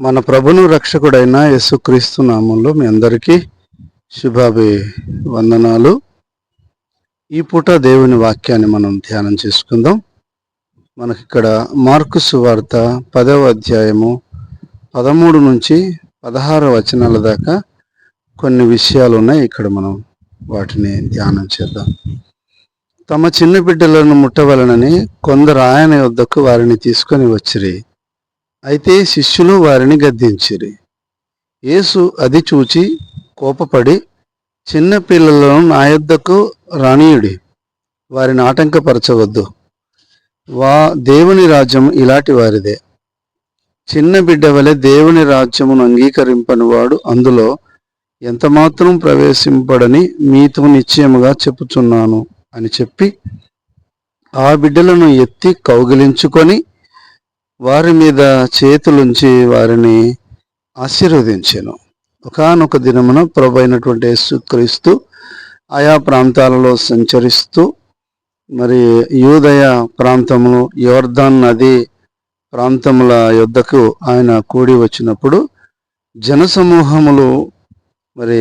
మన ప్రభును రక్షకుడైన యేసుక్రీస్తు నామంలో మీ అందరికీ వందనాలు. ఈ పూట దేవుని వాక్యాన్ని మనం ధ్యానం చేసుకుందాం. మనకిక్కడ మార్కు సువార్త 10వ అధ్యాయము 13 నుంచి 16 వచనాల దాకా కొన్ని విషయాలు ఉన్నాయి. ఇక్కడ మనం వాటిని ధ్యానం చేద్దాం. తమ చిన్న బిడ్డలను ముట్టవలనని కొందరు ఆయన వద్దకు వారిని తీసుకొని వచ్చిరి. అయితే శిష్యులు వారిని గద్దించిరి. యేసు అది చూచి కోపపడి, చిన్న పిల్లలను నా యొద్దకు రానీయుడి, వారిని ఆటంకపరచవద్దు. దేవుని రాజ్యం ఇలాంటి వారిదే. చిన్న బిడ్డ వలె దేవుని రాజ్యమును అంగీకరింపని వాడు అందులో ఎంతమాత్రం ప్రవేశింపడని మీతో నిశ్చయముగా చెప్పుచున్నాను అని చెప్పి ఆ బిడ్డలను ఎత్తి కౌగిలించుకొని వారి మీద చేతులుంచి వారిని ఆశీర్వదించెను. ఒకానొక దినమున ప్రభు అయినటువంటి యేసుక్రీస్తు ఆయా ప్రాంతాలలో సంచరిస్తూ మరి యూదయ ప్రాంతములు, యోర్దాన్ నది ప్రాంతముల యొద్దకు ఆయన కూడి వచ్చినప్పుడు జనసమూహములు మరి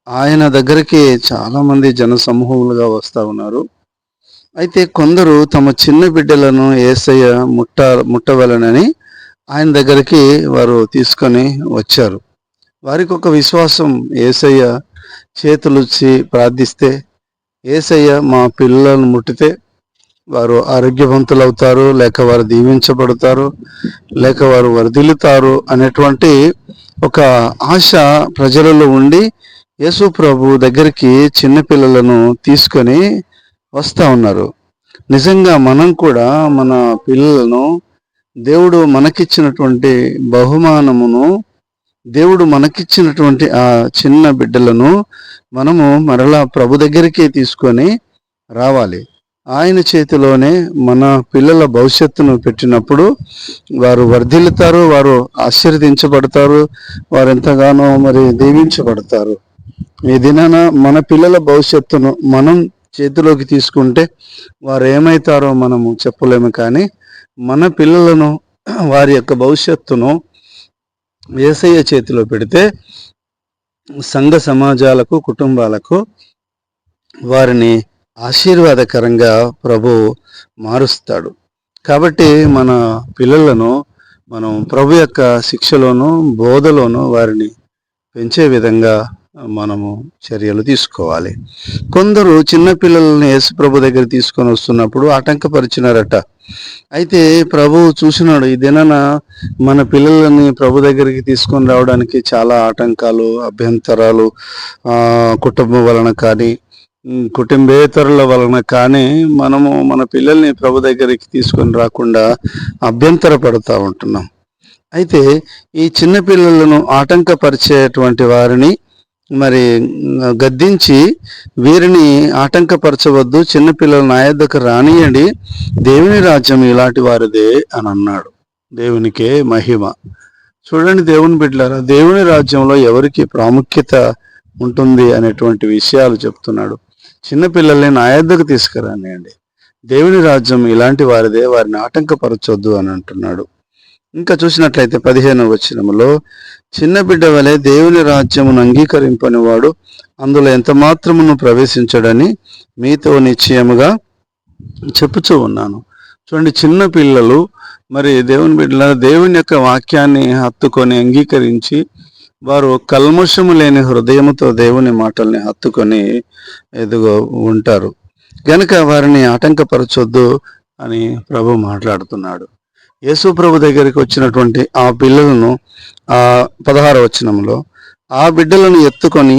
ఆయన దగ్గరికి చాలామంది జనసమూహములుగా వస్తూ ఉన్నారు. అయితే కొందరు తమ చిన్న బిడ్డలను యేసయ్య ముట్టవలనని ఆయన దగ్గరికి వారు తీసుకొని వచ్చారు. వారికి ఒక విశ్వాసం, యేసయ్య చేతులుచ్చి ప్రార్థిస్తే, యేసయ్య మా పిల్లలను ముట్టితే వారు ఆరోగ్యవంతులవుతారు, లేక వారు దీవించబడతారు, లేక వారు వర్ధిల్లుతారు అనేటువంటి ఒక ఆశ ప్రజలలో ఉండి యేసు ప్రభు దగ్గరికి చిన్నపిల్లలను తీసుకొని వస్తూ ఉన్నారు. నిజంగా మనం కూడా మన పిల్లలను, దేవుడు మనకిచ్చినటువంటి బహుమానమును, దేవుడు మనకిచ్చినటువంటి ఆ చిన్న బిడ్డలను మనము మరలా ప్రభు దగ్గరికి తీసుకొని రావాలి. ఆయన చేతిలోనే మన పిల్లల భవిష్యత్తును పెట్టినప్పుడు వారు వర్ధిల్లుతారు, వారు ఆశీర్వదించబడతారు, వారు ఎంతగానో మరి దీవించబడతారు. ఈ దినాన మన పిల్లల భవిష్యత్తును మనం చేతిలోకి తీసుకుంటే వారు ఏమవుతారో మనము చెప్పలేము. కానీ మన పిల్లలను, వారి యొక్క భవిష్యత్తును యేసయ్య చేతిలో పెడితే సంఘ సమాజాలకు, కుటుంబాలకు వారిని ఆశీర్వాదకరంగా ప్రభు మారుస్తాడు. కాబట్టి మన పిల్లలను మనం ప్రభు యొక్క శిక్షలోను, బోధలోను వారిని పెంచే విధంగా మనము చర్యలు తీసుకోవాలి. కొందరు చిన్నపిల్లలని యేసు ప్రభు దగ్గర తీసుకొని వస్తున్నప్పుడు ఆటంకపరిచినారట. అయితే ప్రభు చూసినాడు, ఈ దినాన మన పిల్లలని ప్రభు దగ్గరికి తీసుకొని రావడానికి చాలా ఆటంకాలు, అభ్యంతరాలు, కుటుంబం వలన కానీ, కుటుంబేతరుల వలన కానీ మనము మన పిల్లల్ని ప్రభు దగ్గరికి తీసుకొని రాకుండా అభ్యంతర పడుతూ ఉంటున్నాం. అయితే ఈ చిన్నపిల్లలను ఆటంకపరిచేటువంటి వారిని మరి గద్దించి, వీరిని ఆటంకపరచవద్దు, చిన్నపిల్లలు నా యొద్దకు రానియండి, దేవుని రాజ్యం ఇలాంటి వారిదే అని అన్నాడు. దేవునికే మహిమ. చూడండి దేవుని బిడ్డలారా, దేవుని రాజ్యంలో ఎవరికి ప్రాముఖ్యత ఉంటుంది అనేటువంటి విషయాలు చెప్తున్నాడు. చిన్నపిల్లల్ని నా యొద్దకు తీసుకురానియండి, దేవుని రాజ్యం ఇలాంటి వారిదే, వారిని ఆటంకపరచొద్దు అని అంటున్నాడు. ఇంకా చూసినట్లయితే 15వ వచనములో, చిన్న బిడ్డ వలె దేవుని రాజ్యమును అంగీకరింపని వాడు అందులో ఎంత మాత్రమును ప్రవేశించడని మీతో నిశ్చయముగా చెప్పుచూ ఉన్నాను. చూడండి, చిన్న పిల్లలు మరి దేవుని బిడ్డల దేవుని యొక్క వాక్యాన్ని హత్తుకొని అంగీకరించి వారు కల్మషము లేని హృదయముతో దేవుని మాటల్ని హత్తుకొని ఎదుగు ఉంటారు గనుక వారిని ఆటంకపరచొద్దు అని ప్రభు మాట్లాడుతున్నాడు. యేసు ప్రభు దగ్గరికి వచ్చినటువంటి ఆ పిల్లలను 16వ వచనంలో, ఆ బిడ్డలను ఎత్తుకొని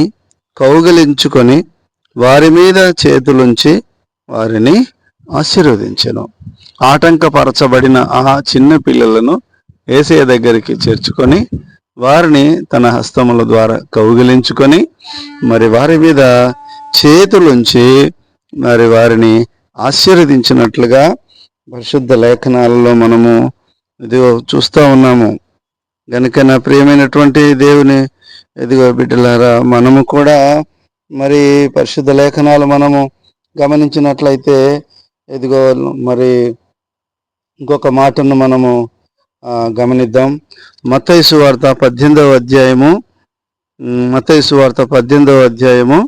కౌగిలించుకొని వారి మీద చేతులుంచి వారిని ఆశీర్వదించెను. ఆటంకపరచబడిన ఆ చిన్న పిల్లలను యేసయ్య దగ్గరికి చేర్చుకొని వారిని తన హస్తముల ద్వారా కౌగిలించుకొని మరి వారి మీద చేతులుంచి మరి వారిని ఆశీర్వదించినట్లుగా పరిశుద్ధ లేఖనాలలో మనము ఇదిగో చూస్తూ ఉన్నాము. గనుక నా ప్రియమైనటువంటి దేవుని ఇదిగో బిడ్డలారా, మనము కూడా మరి పరిశుద్ధ లేఖనాలు మనము గమనించినట్లయితే ఇదిగో మరి ఇంకొక మాటను మనము గమనిద్దాం. మత్తయి సువార్త 18వ అధ్యాయము మత్తయి సువార్త 18వ అధ్యాయము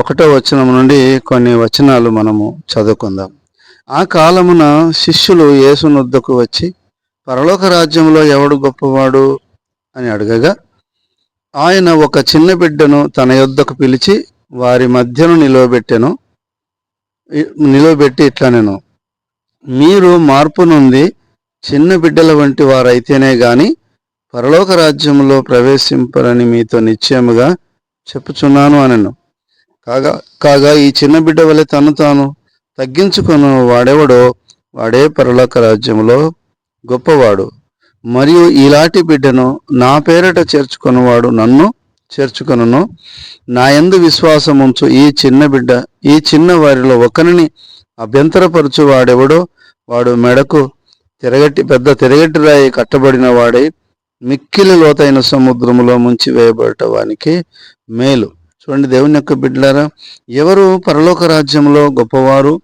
1వ వచనం నుండి కొన్ని వచనాలు మనము చదువుకుందాం. ఆ కాలమున శిష్యులు యేసునొద్దకు వచ్చి, పరలోక రాజ్యంలో ఎవడు గొప్పవాడు అని అడగగా, ఆయన ఒక చిన్న బిడ్డను తన యొద్దకు పిలిచి వారి మధ్యను నిలవబెట్టి ఇట్లనెను, మీరు మార్పు నుండి చిన్న బిడ్డల వంటి వారైతేనే గాని పరలోక రాజ్యంలో ప్రవేశింపరని మీతో నిశ్చయముగా చెప్పుచున్నాను అనెను. కాగా ఈ చిన్న బిడ్డ వలె తను తాను తగ్గించుకొను వాడెవడో వాడే పరలోక రాజ్యంలో గొప్పవాడు. మరియు ఇలాంటి బిడ్డను నా పేరట చేర్చుకొనువాడు నన్ను చేర్చుకొనును. నా యందు విశ్వాసముంచు ఈ చిన్న వారిలో ఒకరిని అభ్యంతరపరచు వాడెవడో వాడు మెడకు పెద్ద తిరగటి రాయి కట్టబడిన వాడై మిక్కిలి లోతైన సముద్రములో ముంచి వేయబడట వానికి మేలు. చూడండి దేవుని యొక్క బిడ్డలారా, ఎవరు పరలోక రాజ్యంలో గొప్పవారు,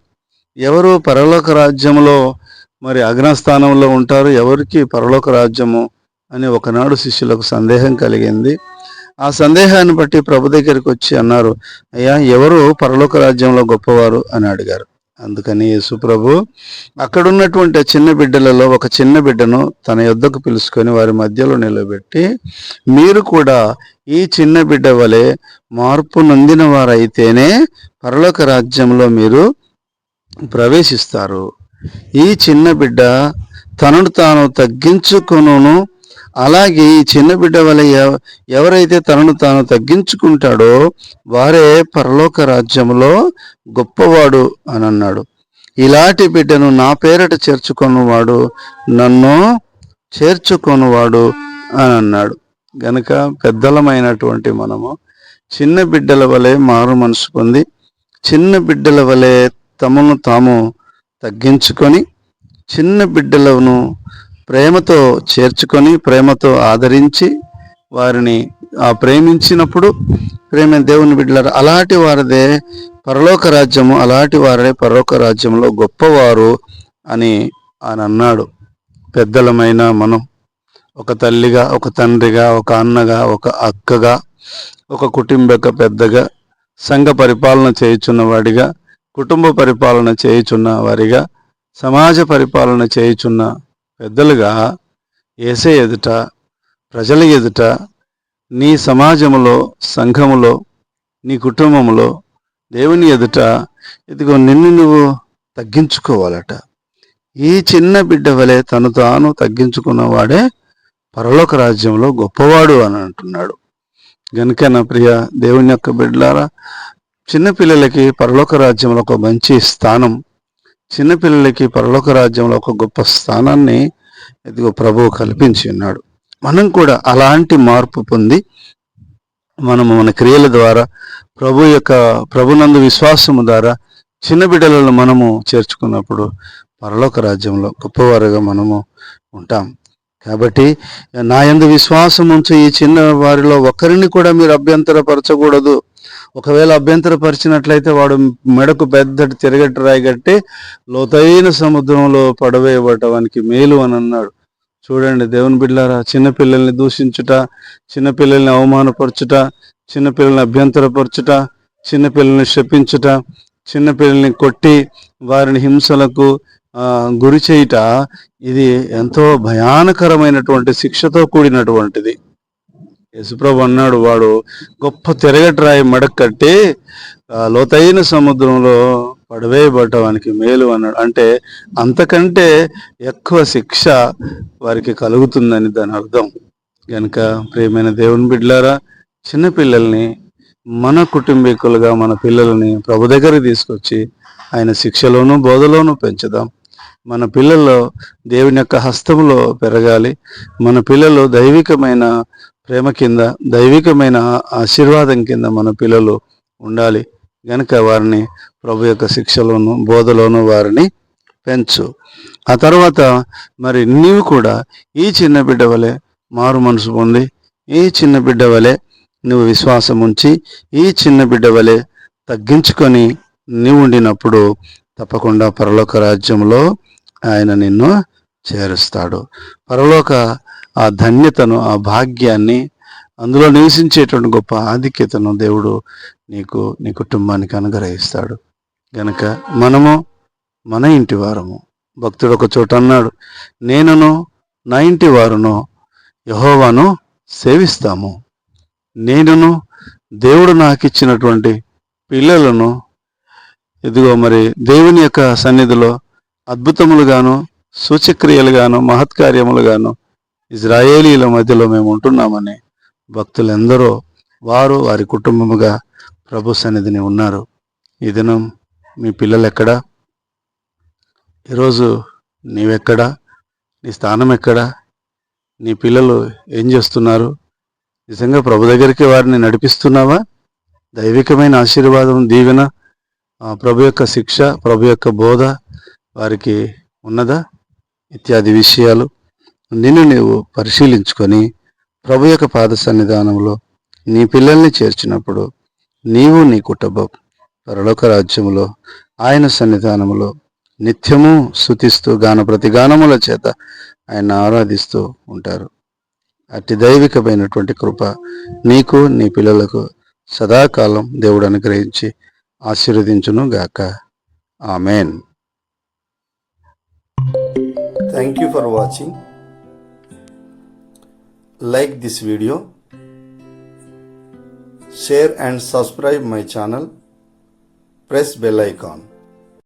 ఎవరు పరలోక రాజ్యంలో మరి అగ్రస్థానంలో ఉంటారు, ఎవరికి పరలోక రాజ్యము అని ఒకనాడు శిష్యులకు సందేహం కలిగింది. ఆ సందేహాన్ని బట్టి ప్రభు దగ్గరికి వచ్చి అన్నారు, అయ్యా ఎవరు పరలోక రాజ్యంలో గొప్పవారు అని అడిగారు. అందుకని యేసు ప్రభు అక్కడున్నటువంటి చిన్న బిడ్డలలో ఒక చిన్న బిడ్డను తన యొద్దకు పిలుచుకొని వారి మధ్యలో నిలబెట్టి, మీరు కూడా ఈ చిన్న బిడ్డ వలె మార్పు నొందిన వారైతేనే పరలోక రాజ్యంలో మీరు ప్రవేశిస్తారు. ఈ చిన్న బిడ్డ తనను తాను తగ్గించుకొనును. అలాగే ఈ చిన్న బిడ్డ వలె ఎవరైతే తనను తాను తగ్గించుకుంటాడో వారే పరలోక రాజ్యంలో గొప్పవాడు అని అన్నాడు. ఇలాంటి బిడ్డను నా పేరట చేర్చుకొనువాడు నన్ను చేర్చుకొనువాడు అని అన్నాడు. గనుక పెద్దలమైనటువంటి మనము చిన్న బిడ్డల వలె మారు మనసు పొంది, చిన్న బిడ్డల వలె తమను తాము తగ్గించుకొని, చిన్న బిడ్డలను ప్రేమతో చేర్చుకొని, ప్రేమతో ఆదరించి, వారిని ప్రేమించినప్పుడు దేవుని బిడ్డలారా అలాంటి వారిదే పరలోక రాజ్యము, అలాంటి వారే పరలోక రాజ్యంలో గొప్పవారు అని ఆయన అన్నాడు. పెద్దలమైన మనం ఒక తల్లిగా, ఒక తండ్రిగా, ఒక అన్నగా, ఒక అక్కగా, ఒక కుటుంబక పెద్దగా, సంఘ పరిపాలన చేయుచున్న వాడిగా, కుటుంబ పరిపాలన చేయుచున్న వారిగా, సమాజ పరిపాలన చేయుచున్న పెద్దలుగా యేసే ఎదుట, ప్రజల ఎదుట, నీ సమాజంలో, సంఘములో, నీ కుటుంబంలో, దేవుని ఎదుట ఇదిగో నిన్ను నువ్వు తగ్గించుకోవాలట. ఈ చిన్న బిడ్డ వలె తను తాను తగ్గించుకున్నవాడే పరలోక రాజ్యంలో గొప్పవాడు అని అంటున్నాడు. గనుక నా ప్రియ దేవుని యొక్క బిడ్డలారా, చిన్నపిల్లలకి పరలోక రాజ్యంలో ఒక మంచి స్థానం, చిన్నపిల్లలకి పరలోక రాజ్యంలో ఒక గొప్ప స్థానాన్ని ఇదిగో ప్రభువు కల్పించి ఉన్నాడు. మనం కూడా అలాంటి మార్పు పొంది మనము మన క్రియల ద్వారా ప్రభునందు విశ్వాసము ద్వారా చిన్న బిడ్డలను మనము చేర్చుకున్నప్పుడు పరలోక రాజ్యంలో గొప్పవారుగా మనము ఉంటాం. కాబట్టి నా యందు విశ్వాసం ఉంచు ఈ చిన్న వారిలో ఒకరిని కూడా మీరు అభ్యంతరపరచకూడదు. ఒకవేళ అభ్యంతరపరిచినట్లయితే వాడు మెడకు పెద్దటి తిరగటి రాయిగట్టి లోతైన సముద్రంలో పడవేయబడటానికి మేలు అని అన్నాడు. చూడండి దేవుని బిడ్డలారా, చిన్నపిల్లల్ని దూషించుట, చిన్నపిల్లల్ని అవమానపరచుట, చిన్నపిల్లల్ని అభ్యంతరపరచుట, చిన్నపిల్లల్ని శపించుట, చిన్నపిల్లల్ని కొట్టి వారిని హింసలకు గురి చేయుట, ఇది ఎంతో భయానకరమైనటువంటి శిక్షతో కూడినటువంటిది. యేసుప్రభు అన్నాడు, వాడు గొప్ప తిరగటి రాయి మెడకు కట్టి లోతైన సముద్రంలో పడవేయబడటానికి మేలు అన్నాడు. అంటే అంతకంటే ఎక్కువ శిక్ష వారికి కలుగుతుందని దాని అర్థం. కనుక ప్రియమైన దేవుని బిడ్డలారా, చిన్నపిల్లల్ని మన కుటుంబీకులుగా మన పిల్లల్ని ప్రభు దగ్గరికి తీసుకొచ్చి ఆయన శిక్షలోను బోధలోను పెంచుదాం. మన పిల్లల్లో దేవుని యొక్క హస్తములో పెరగాలి. మన పిల్లలు దైవికమైన ప్రేమ కింద, దైవికమైన ఆశీర్వాదం కింద మన పిల్లలు ఉండాలి. గనుక వారిని ప్రభు యొక్క శిక్షలోను బోధలోను వారిని పెంచు. ఆ తర్వాత మరి నీవు కూడా ఈ చిన్న బిడ్డ వలె మారు మనసు పొంది, ఈ చిన్న బిడ్డ వలె నువ్వు విశ్వాసం ఉంచి, ఈ చిన్న బిడ్డ వలె తగ్గించుకొని నీవు ఉండినప్పుడు తప్పకుండా పరలోక రాజ్యంలో ఆయన నిన్ను చేరుస్తాడు. పరలోక ఆ ధన్యతను, ఆ భాగ్యాన్ని, అందులో నివసించేటువంటి గొప్ప ఆధిక్యతను దేవుడు నీకు, నీ కుటుంబానికి అనుగ్రహిస్తాడు. గనక మనము మన ఇంటి వారము, భక్తుడు ఒక చోట అన్నాడు, నేనును నా ఇంటి వారును యెహోవాను సేవిస్తాము. నేనును దేవుడు నాకు ఇచ్చినటువంటి పిల్లలను ఇదిగో మరి దేవుని యొక్క సన్నిధిలో అద్భుతములుగాను, సూచక్రియలుగాను, మహత్కార్యములుగాను ఇజ్రాయేలీల మధ్యలో మేము ఉంటున్నామని భక్తులెందరో వారు వారి కుటుంబముగా ప్రభు సన్నిధిని ఉన్నారు. ఈ దినం మీ పిల్లలు ఎక్కడా? ఈరోజు నీవెక్కడా? నీ స్థానం ఎక్కడా? నీ పిల్లలు ఏం చేస్తున్నారు? నిజంగా ప్రభు దగ్గరికి వారిని నడిపిస్తున్నావా? దైవికమైన ఆశీర్వాదం, దీవెన, ప్రభు యొక్క శిక్ష, ప్రభు యొక్క బోధ వారికి ఉన్నదా? ఇత్యాది విషయాలు నిన్ను నీవు పరిశీలించుకొని ప్రభు యొక్క పాద సన్నిధానంలో నీ పిల్లల్ని చేర్చినప్పుడు నీవు నీ కుటుంబం పరలోక రాజ్యములో ఆయన సన్నిధానములో నిత్యము స్తుతిస్తూ గాన ప్రతిగానముల చేత ఆయన ఆరాధిస్తూ ఉంటారు. అట్టి దైవికమైనటువంటి కృప నీకు, నీ పిల్లలకు సదాకాలం దేవుడు అనుగ్రహించి ఆశీర్వదించును గాక. Amen. Thank you for watching. Like this video, share and subscribe my channel, press bell icon.